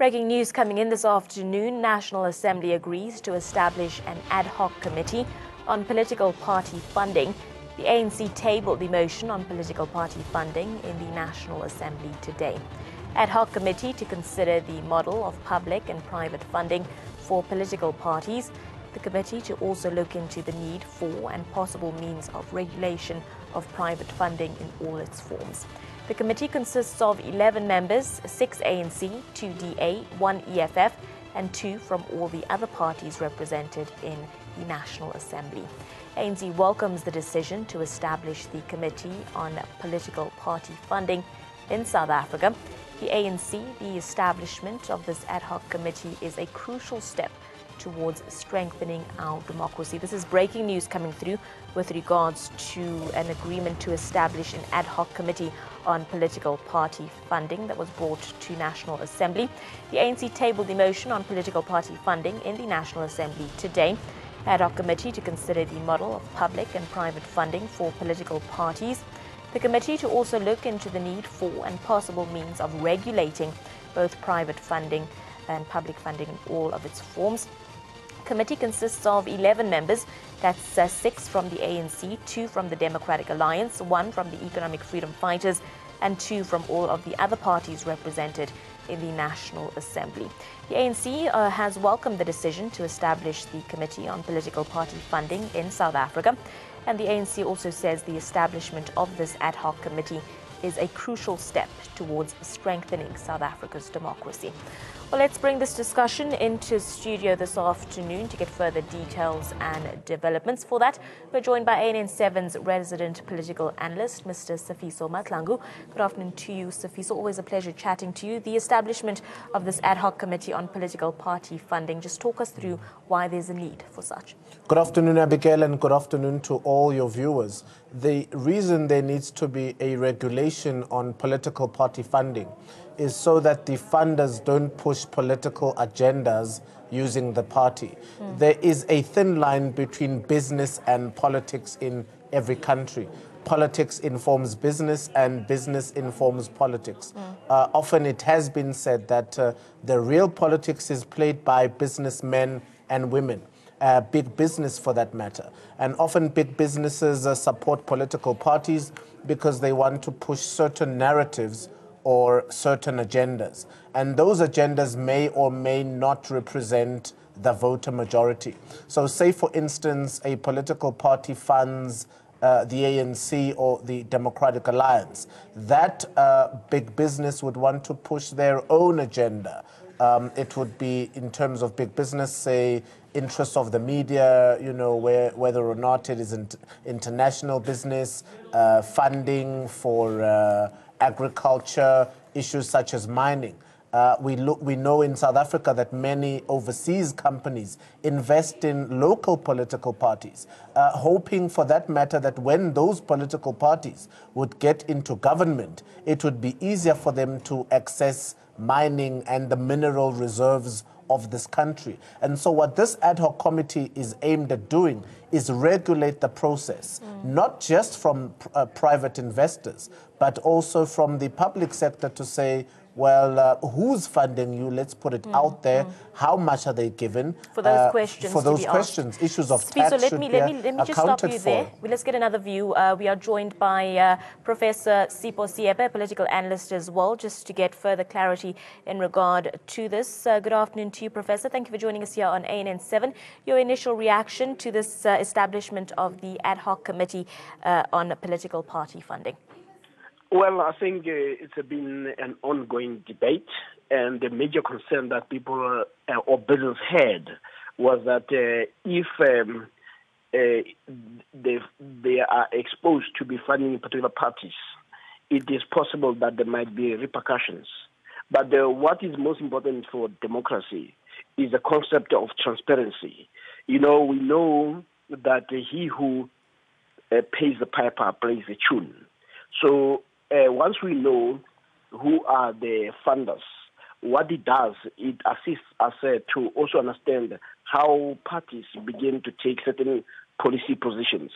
Breaking news coming in this afternoon. National Assembly agrees to establish an ad hoc committee on political party funding. The ANC tabled the motion on political party funding in the National Assembly today. Ad hoc committee to consider the model of public and private funding for political parties. The committee to also look into the need for and possible means of regulation of private funding in all its forms. The committee consists of 11 members, 6 ANC, 2 DA, 1 EFF and 2 from all the other parties represented in the National Assembly. ANC welcomes the decision to establish the Committee on Political Party Funding in South Africa. The ANC, the establishment of this ad hoc committee is a crucial step towards strengthening our democracy. This is breaking news coming through with regards to an agreement to establish an ad hoc committee on political party funding that was brought to National Assembly. The ANC tabled the motion on political party funding in the National Assembly today. Ad hoc committee to consider the model of public and private funding for political parties. The committee to also look into the need for and possible means of regulating both private funding and public funding in all of its forms. The committee consists of 11 members, that's 6 from the ANC, 2 from the Democratic Alliance, 1 from the Economic Freedom Fighters, and 2 from all of the other parties represented in the National Assembly. The ANC has welcomed the decision to establish the Committee on Political Party Funding in South Africa, and the ANC also says the establishment of this ad hoc committee is a crucial step towards strengthening South Africa's democracy. Well, let's bring this discussion into studio this afternoon to get further details and developments. For that, we're joined by ANN7's resident political analyst, Mr. Sifiso Mahlangu. Good afternoon to you, Sifiso. Always a pleasure chatting to you. The establishment of this ad hoc committee on political party funding, just talk us through why there's a need for such. Good afternoon, Abigail, and good afternoon to all your viewers. The reason there needs to be a regulation on political party funding is so that the funders don't push political agendas using the party. There is a thin line between business and politics in every country. Politics informs business and business informs politics. Often it has been said that the real politics is played by businessmen and women. Big business for that matter. And often big businesses support political parties because they want to push certain narratives or certain agendas. And those agendas may or may not represent the voter majority. So say, for instance, a political party funds the ANC or the Democratic Alliance. That big business would want to push their own agenda. It would be, in terms of big business, say, interests of the media, you know, whether or not it is international business, funding for agriculture, issues such as mining. We know in South Africa that many overseas companies invest in local political parties, hoping for that matter that when those political parties would get into government, it would be easier for them to access mining and the mineral reserves of this country. And so what this ad hoc committee is aimed at doing is regulate the process, not just from private investors, but also from the public sector to say, well, who's funding you? Let's put it out there. How much are they given? For those questions. For those questions, issues of tax let me just stop you there. Let's get another view. We are joined by Professor Sipho Siepe, a political analyst as well, just to get further clarity in regard to this. Good afternoon to you, Professor. Thank you for joining us here on ANN7. Your initial reaction to this establishment of the ad hoc committee on political party funding? Well, I think it's been an ongoing debate, and the major concern that people or business had was that if they are exposed to be funding particular parties, it is possible that there might be repercussions. But what is most important for democracy is the concept of transparency. You know, we know that he who pays the piper plays the tune. So once we know who are the funders, what it does, it assists us to also understand how parties begin to take certain policy positions.